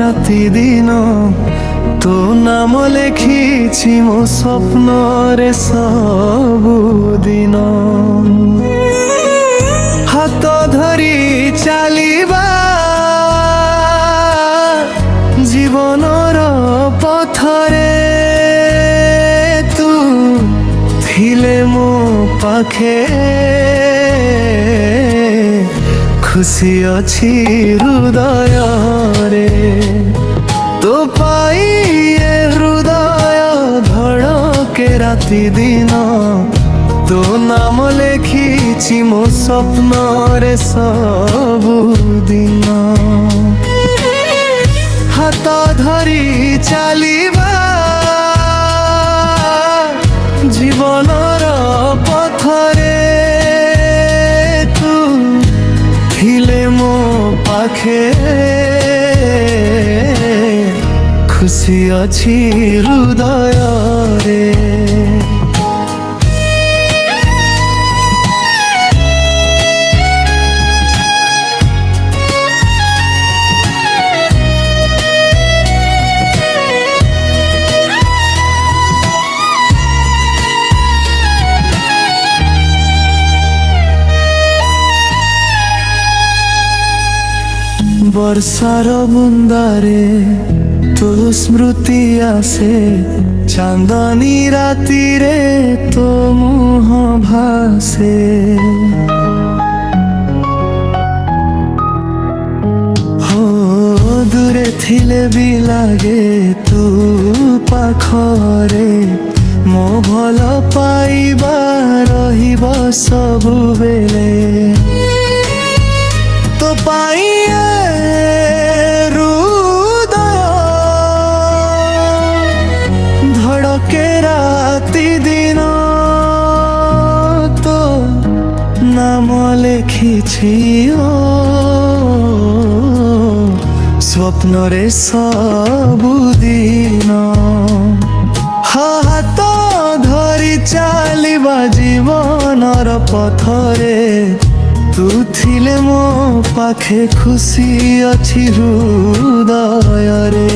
ରାତି ଦିନ ତୋ ନାମ ଲେଖିଛି ମୋ ସ୍ୱପ୍ନରେ ସବୁଦିନ। ହାତ ଧରି ଚାଲିବା ଜୀବନର ପଥରେ ତୁ ଥିଲେ ମୋ ପାଖେ ଖୁସି ଅଛି ହୃଦୟରେ। ତୋ ପାଇଁ ଏ ହୃଦୟ ଧଡ଼କେ ରାତି ଦିନ ତୋ ନାମ ଲେଖିଛି ମୋ ସ୍ୱପ୍ନରେ ସବୁଦିନ। ହାତ ଧରି ଚାଲିବା ଜୀବନର ପଥରେ ତୁ ଥିଲେ ମୋ ପାଖେ ଖୁସି ଅଛି ହୃଦୟରେ। ବର୍ଷାର ବୁନ୍ଦାରେ ତୋ ସ୍ମୃତି ଆସେ, ଚାନ୍ଦନୀ ରାତିରେ ତୋ ମୁହଁ ଭାସେ। ହୋ ଦୂରେ ଥିଲେ ବି ଲାଗେ ତୁ ପାଖରେ, ମୋ ଭଲ ପାଇବା ରହିବ ସବୁବେଳେ। ତୋ ପାଇଁ ধড়কে রাতি দিন তো নাম লেখিছি স্বপ্নরে ସବୁଦିନ। হাত ধরি চালিবা জীবনর পথরে তু ଥିଲେ ମୋ ପାଖେ ଖୁସି ଅଛି ହୃଦୟରେ।